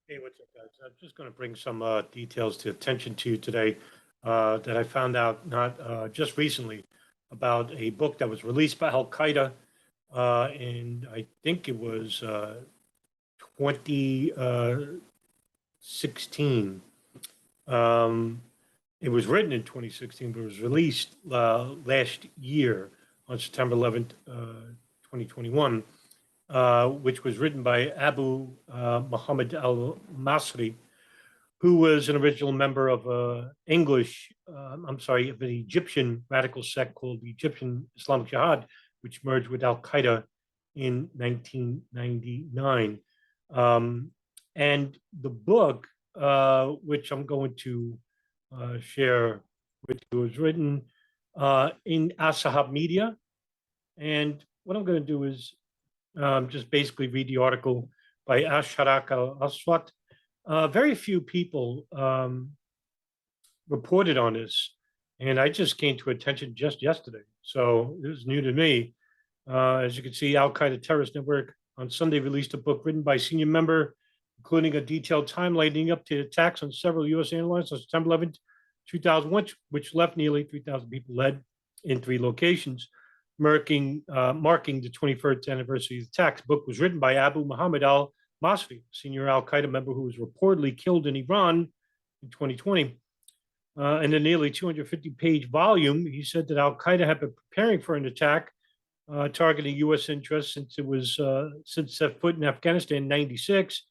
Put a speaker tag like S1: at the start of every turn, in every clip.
S1: Hey, what's up, guys? I'm just going to bring some details to attention to you today that I found out not just recently about a book that was released by Al Qaeda in, I think it was 2016. It was written in 2016, but it was released last year on September 11th, 2021. Which was written by Abu Muhammad al-Masri, who was an original member of of an Egyptian radical sect called the Egyptian Islamic Jihad, which merged with Al-Qaeda in 1999. And the book, which I'm going to share with you, was written in Sahab media. And what I'm going to do is just basically read the article by Asharak al-Aswat. Very few people reported on this, and I just came to attention just yesterday. So it was new to me. As you can see, Al-Qaeda Terrorist Network on Sunday released a book written by a senior member, including a detailed time leading up to the attacks on several U.S. airlines on September 11th, 2001, which left nearly 3,000 people dead in 3 locations. Marking the 21st anniversary of the attacks. The book was written by Abu Muhammad al-Masri, senior al-Qaeda member who was reportedly killed in Iran in 2020. In a nearly 250-page volume, he said that al-Qaeda had been preparing for an attack targeting U.S. interests since set foot in Afghanistan in '96,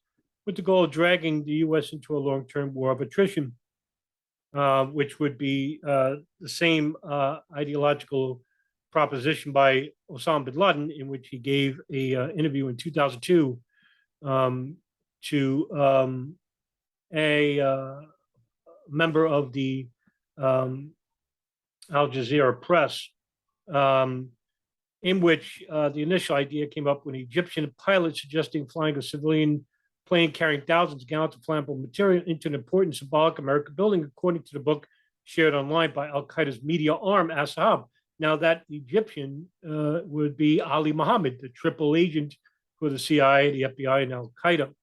S1: with the goal of dragging the U.S. into a long-term war of attrition, which would be the same ideological proposition by Osama bin Laden, in which he gave a interview in 2002 to a member of the Al Jazeera press, in which the initial idea came up when an Egyptian pilot suggesting flying a civilian plane carrying thousands of gallons of flammable material into an important symbolic American building, according to the book shared online by Al Qaeda's media arm, Sahab. Now, that Egyptian would be Ali Mohammed, the triple agent for the CIA, the FBI, and Al Qaeda.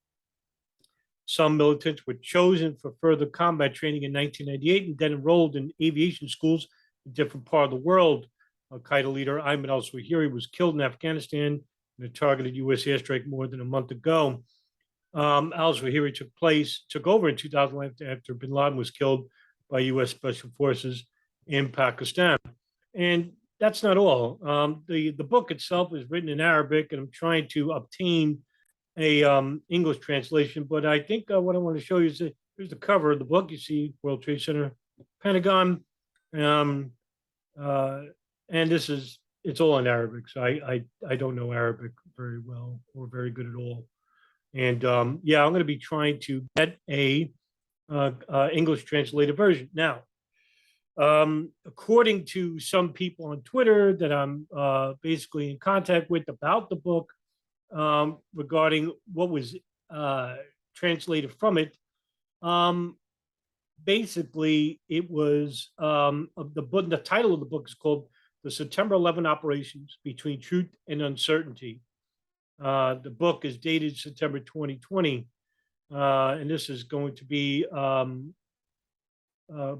S1: Some militants were chosen for further combat training in 1998 and then enrolled in aviation schools in different parts of the world. Al Qaeda leader Ayman al-Zawahiri was killed in Afghanistan in a targeted U.S. airstrike more than a month ago. Al-Zawahiri took over in 2011 after bin Laden was killed by U.S. Special Forces in Pakistan. And that's not all. The book itself is written in Arabic, and I'm trying to obtain a English translation. But I think what I want to show you is here's the cover of the book. You see World Trade Center, Pentagon, and it's all in Arabic. So I don't know Arabic very well or very good at all. And yeah, I'm going to be trying to get a English translated version now. According to some people on Twitter that I'm basically in contact with about the book, regarding what was translated from it, basically it was the title of the book is called "The September 11 Operations Between Truth and Uncertainty." The book is dated September 2020, and this is going to be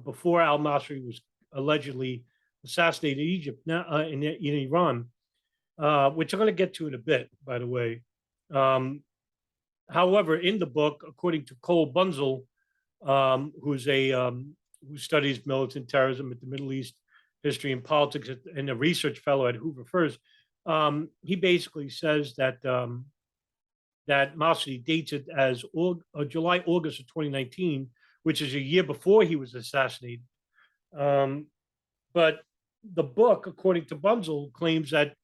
S1: before al-Masri was allegedly assassinated in Egypt, in Iran, which I'm going to get to in a bit, by the way. However, in the book, according to Cole Bunzel, who studies militant terrorism at the Middle East history and politics and a research fellow at Hoover First, he basically says that that Masri dates it as July, August of 2019, which is a year before he was assassinated. But the book, according to Bunzel, claims that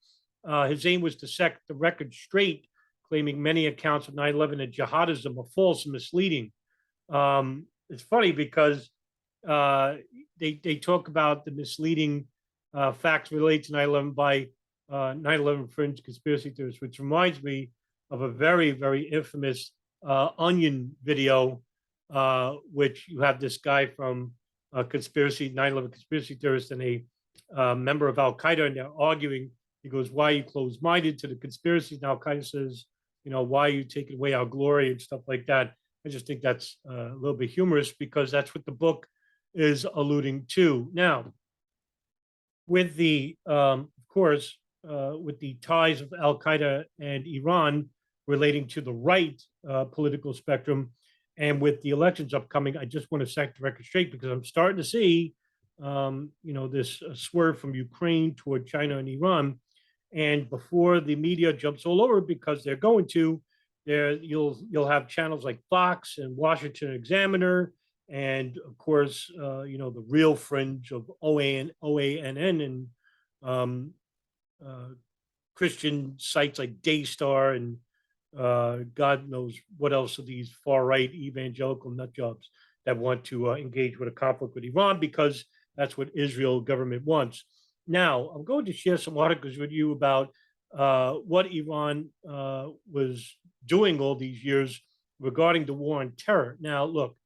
S1: his aim was to set the record straight, claiming many accounts of 9/11 and jihadism are false and misleading. It's funny because they talk about the misleading facts related to 9/11 by 9/11 fringe conspiracy theorists, which reminds me of a very, very infamous Onion video, which you have this guy from 9/11 conspiracy theorist and a member of Al Qaeda, and they're arguing. He goes, "Why are you closed-minded to the conspiracies?" And Al Qaeda says, "Why are you taking away our glory?" and stuff like that. I just think that's a little bit humorous because that's what the book is alluding to. Now, with the, of course, with the ties of Al Qaeda and Iran relating to the right political spectrum, and with the elections upcoming, I just want to set the record straight because I'm starting to see, this swerve from Ukraine toward China and Iran. And before the media jumps all over because they're going to, you'll have channels like Fox and Washington Examiner, and of course, the real fringe of OANN and uh, Christian sites like Daystar and God knows what else of these far right evangelical nut jobs that want to engage with a conflict with Iran because that's what Israel government wants. Now, I'm going to share some articles with you about what Iran was doing all these years regarding the war on terror. Now, look,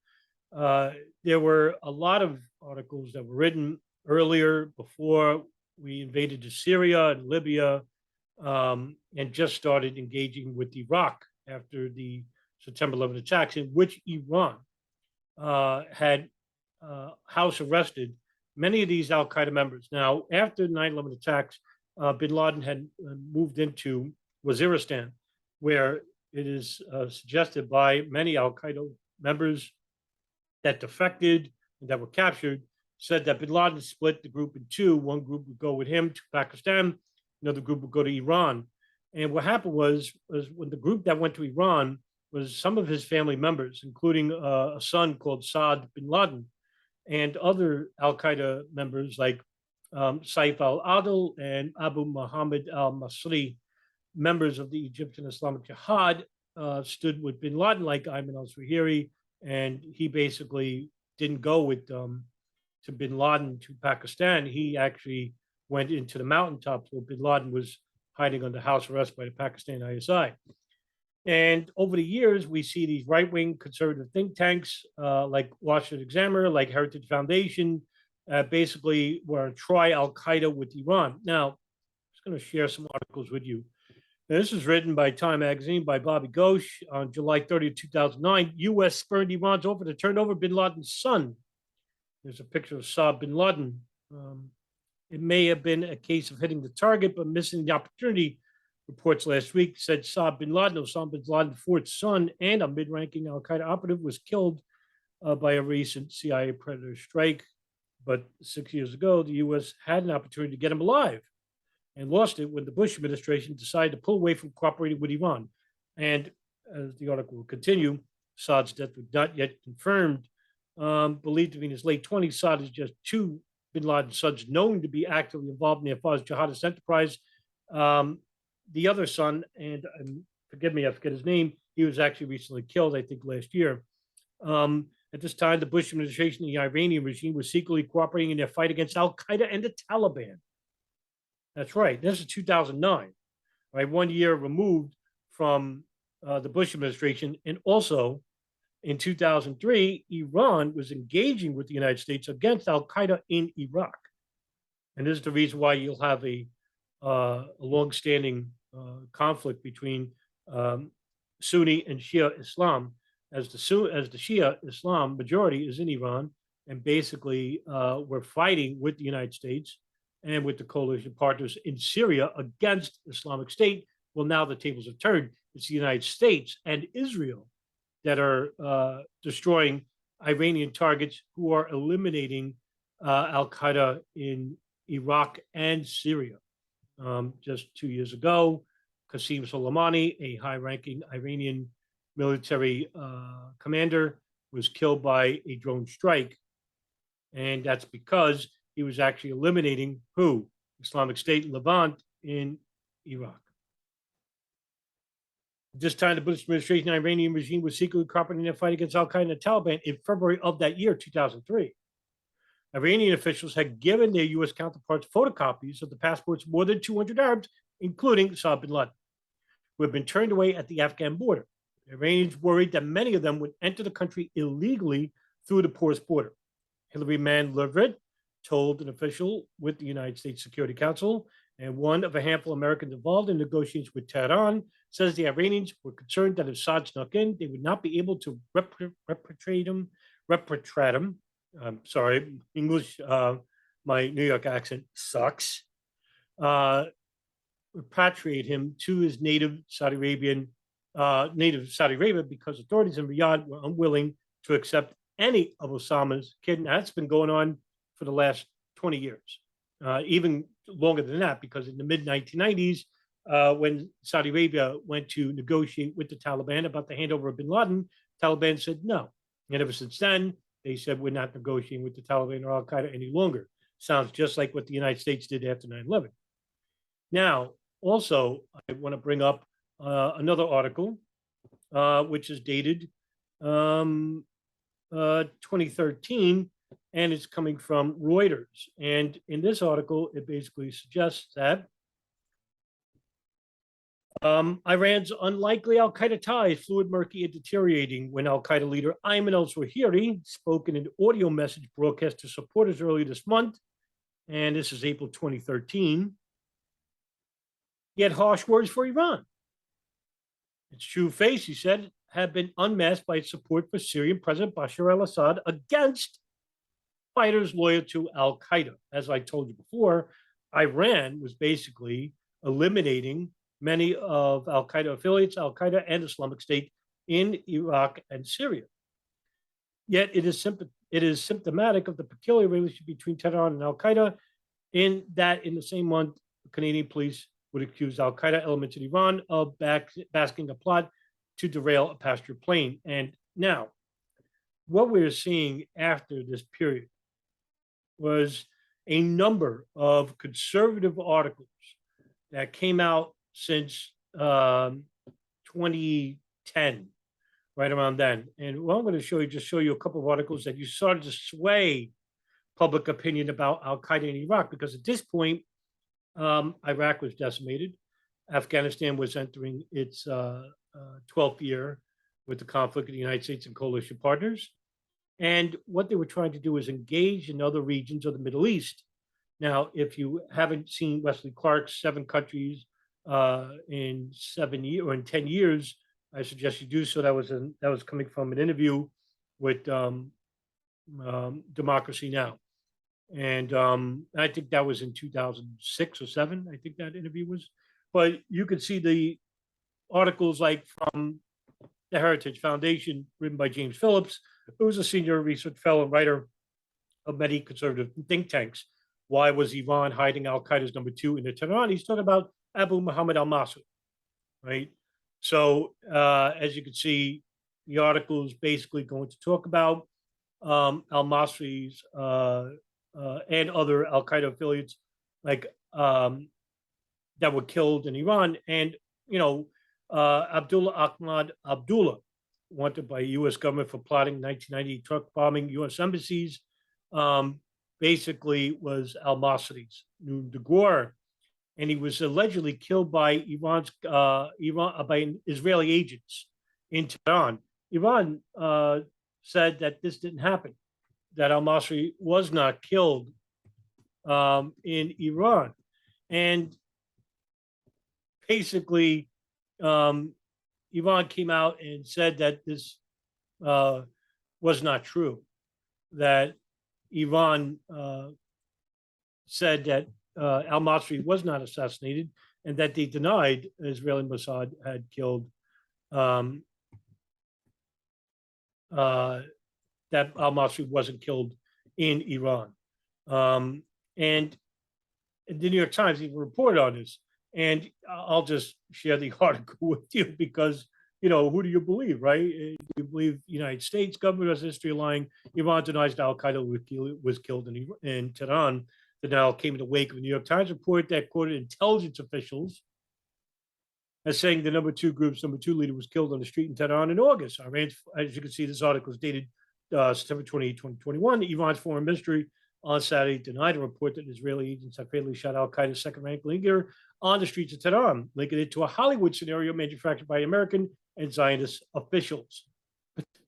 S1: there were a lot of articles that were written earlier before we invaded Syria and Libya and just started engaging with Iraq after the September 11 attacks, in which Iran had house arrested many of these Al Qaeda members. Now, after the 9/11 attacks, bin Laden had moved into Waziristan, where it is suggested by many Al Qaeda members that defected and that were captured, said that bin Laden split the group in two. One group would go with him to Pakistan, another group would go to Iran. And what happened was when the group that went to Iran was some of his family members, including a son called Saad bin Laden, and other Al Qaeda members like Saif al Adil and Abu Muhammad al-Masri, members of the Egyptian Islamic Jihad, stood with bin Laden, like Ayman al-Zawahiri, and he basically didn't go with to bin Laden to Pakistan. He actually went into the mountaintops where bin Laden was hiding under house arrest by the Pakistan ISI. And over the years, we see these right-wing conservative think tanks like Washington Examiner, like Heritage Foundation, basically were try Al Qaeda with Iran. Now, I'm just going to share some articles with you. Now, this is written by Time Magazine by Bobby Ghosh on July 30th, 2009. U.S. spurned Iran's offer to turn over bin Laden's son. There's a picture of Sahab bin Laden. It may have been a case of hitting the target, but missing the opportunity. Reports last week said Sahab bin Laden, Osama bin Laden's fourth son, and a mid-ranking Al-Qaeda operative was killed by a recent CIA Predator strike. But 6 years ago, the U.S. had an opportunity to get him alive and lost it when the Bush administration decided to pull away from cooperating with Iran. And as the article will continue, Saad's death was not yet confirmed. Believed to be in his late 20s, Saad is just two bin Laden's sons known to be actively involved in their father's jihadist enterprise. The other son, and forgive me, I forget his name, he was actually recently killed, I think, last year. At this time, the Bush administration and the Iranian regime were secretly cooperating in their fight against Al Qaeda and the Taliban. That's right. This is 2009, right? 1 year removed from the Bush administration. And also in 2003, Iran was engaging with the United States against Al Qaeda in Iraq. And this is the reason why you'll have a long-standing conflict between Sunni and Shia Islam, as the Shia Islam majority is in Iran, and basically we're fighting with the United States and with the coalition partners in Syria against Islamic State. Well, now the tables have turned. It's the United States and Israel that are destroying Iranian targets who are eliminating Al Qaeda in Iraq and Syria. Just 2 years ago, Qasem Soleimani, a high-ranking Iranian military commander, was killed by a drone strike. And that's because he was actually eliminating who? Islamic State and Levant in Iraq. At this time, the Bush administration and Iranian regime was secretly cooperating in their fight against Al Qaeda and the Taliban in February of that year, 2003. Iranian officials had given their U.S. counterparts photocopies of the passports of more than 200 Arabs, including Saad bin Laden, who had been turned away at the Afghan border. The Iranians worried that many of them would enter the country illegally through the porous border. Hillary Mann-Leverett told an official with the United States Security Council and one of a handful of Americans involved in negotiations with Tehran says the Iranians were concerned that if Assad snuck in, they would not be able to repatriate him. I'm sorry, English, my New York accent sucks. Repatriate him to his native Saudi Arabia because authorities in Riyadh were unwilling to accept any of Osama's kidnapping. That's been going on for the last 20 years, even longer than that, because in the mid 1990s, when Saudi Arabia went to negotiate with the Taliban about the handover of bin Laden, Taliban said no. And ever since then, they said, we're not negotiating with the Taliban or Al-Qaeda any longer. Sounds just like what the United States did after 9/11. Now, also, I want to bring up another article, which is dated 2013, and it's coming from Reuters. And in this article, it basically suggests that Iran's unlikely al-Qaeda ties, fluid, murky, and deteriorating when al-Qaeda leader Ayman al-Zawahiri spoke in an audio message broadcast to supporters earlier this month, and this is April 2013. He had harsh words for Iran. Its true face, he said, had been unmasked by its support for Syrian President Bashar al-Assad against fighters loyal to al-Qaeda. As I told you before, Iran was basically eliminating many of al-Qaeda affiliates, al-Qaeda and Islamic State in Iraq and Syria. Yet it is symptomatic of the peculiar relationship between Tehran and al-Qaeda, in that in the same month, Canadian police would accuse al-Qaeda elements in Iran of basking a plot to derail a passenger plane. And now, what we're seeing after this period was a number of conservative articles that came out since 2010, right around then. And what I'm going to show you a couple of articles that you started to sway public opinion about al-Qaeda in Iraq, because at this point, Iraq was decimated. Afghanistan was entering its 12th year with the conflict of the United States and coalition partners. And what they were trying to do is engage in other regions of the Middle East. Now, if you haven't seen Wesley Clark's 7 countries in 7 years or in 10 years, I suggest you do so. That was coming from an interview with Democracy Now! And I think that was in 2006 or 7. I think that interview was. But you could see the articles like from the Heritage Foundation, written by James Phillips, who was a senior research fellow and writer of many conservative think tanks. Why was Iran hiding al-Qaeda's number 2 in the Tehran? He's talking about Abu Muhammad al-Masri, right? So as you can see, the article is basically going to talk about al-Masri's and other al-Qaeda affiliates, like that were killed in Iran. And, you know, Abdullah Ahmad Abdullah, wanted by U.S. government for plotting 1990 truck bombing U.S. embassies, basically was al-Masri's new de Gaulle, and he was allegedly killed by by Israeli agents in Tehran. Iran said that this didn't happen, that al-Masri was not killed in Iran. And basically, Iran came out and said that this was not true, that Iran said that al-Masri was not assassinated, and that they denied Israeli Mossad had killed that al-Masri wasn't killed in Iran. And the New York Times even reported on this. And I'll just share the article with you because, you know, who do you believe, right? Do you believe the United States government has history of lying? Iran denies that al-Qaeda was killed in Tehran. The now came in the wake of a New York Times report that quoted intelligence officials as saying the number 2 leader was killed on the street in Tehran in August. Iran, as you can see, this article is dated September 28, 2021. Iran's foreign ministry on Saturday denied a report that Israeli agents had fatally shot al-Qaeda's second-rank leader on the streets of Tehran, linking it to a Hollywood scenario manufactured by American and Zionist officials.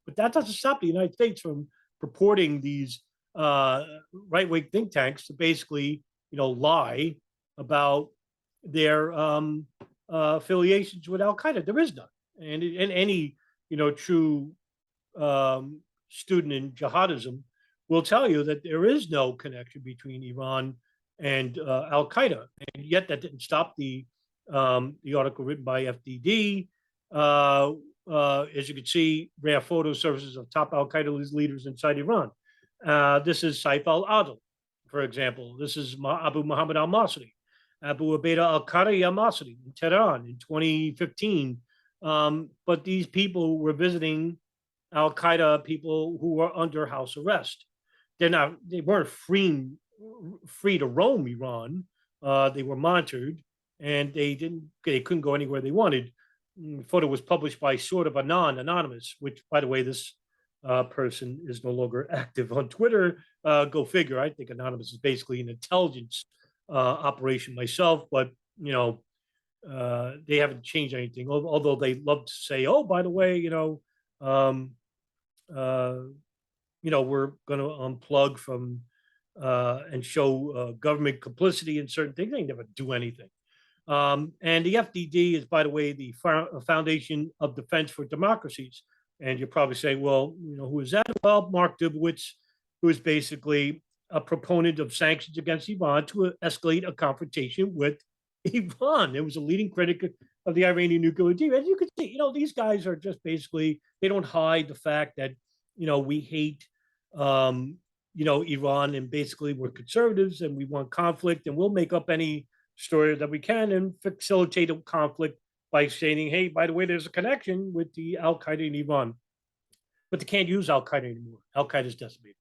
S1: But that doesn't stop the United States from purporting these right-wing think tanks to basically, you know, lie about their affiliations with Al Qaeda. There is none, and any true student in jihadism will tell you that there is no connection between Iran and Al Qaeda, and yet that didn't stop the article written by FDD. As you can see, rare photo surfaces of top Al Qaeda leaders inside Iran. This is Saif al-Adil, for example. This is Abu Muhammad al-Masri, Abu Ubaidah al-Qari al-Masri in Tehran in 2015. But these people were visiting Al Qaeda people who were under house arrest. They weren't free to roam Iran. They were monitored, and they couldn't go anywhere they wanted. The photo was published by sort of anonymous, which, by the way, this person is no longer active on Twitter. Go figure. I think anonymous is basically an intelligence operation myself, but they haven't changed anything. Although they love to say, "Oh, by the way, um, we're going to unplug from and show government complicity in certain things." They never do anything. And the FDD is, by the way, the Foundation of Defense for Democracies. And you're probably saying, well, who is that? Well, Mark Dubowitz, who is basically a proponent of sanctions against Iran to escalate a confrontation with Iran. It was a leading critic of the Iranian nuclear deal. As you can see, these guys are just basically, they don't hide the fact that, we hate, Iran, and basically we're conservatives and we want conflict, and we'll make up any story that we can and facilitate a conflict by saying, hey, by the way, there's a connection with the Al Qaeda in Iran. But they can't use Al Qaeda anymore. Al Qaeda is decimated.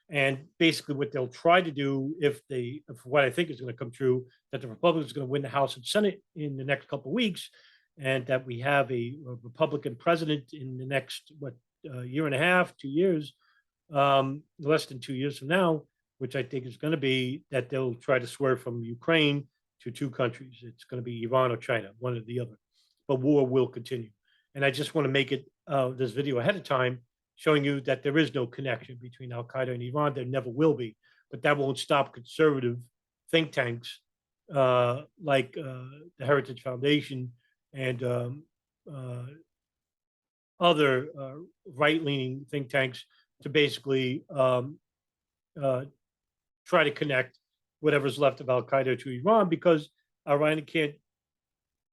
S1: And basically, what they'll try to do, if what I think is going to come true, that the Republicans are going to win the House and Senate in the next couple of weeks, and that we have a Republican president in the next year and a half, 2 years, less than 2 years from now, which I think is going to be that they'll try to swear from Ukraine to two countries. It's going to be Iran or China, one or the other. But war will continue. And I just want to make it this video ahead of time, showing you that there is no connection between Al Qaeda and Iran. There never will be. But that won't stop conservative think tanks like the Heritage Foundation and other right-leaning think tanks to basically try to connect whatever's left of Al Qaeda to Iran, because Iran can't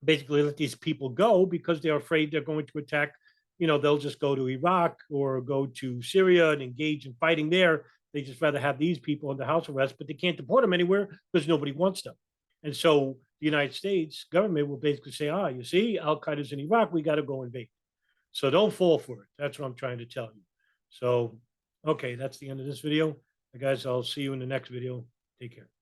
S1: basically let these people go because they're afraid they're going to attack. They'll just go to Iraq or go to Syria and engage in fighting there. They just rather have these people under house arrest, but they can't deport them anywhere because nobody wants them. And so the United States government will basically say, you see, Al Qaeda's in Iraq, we got to go invade. So don't fall for it. That's what I'm trying to tell you. So, okay, that's the end of this video. Guys, I'll see you in the next video. Take care.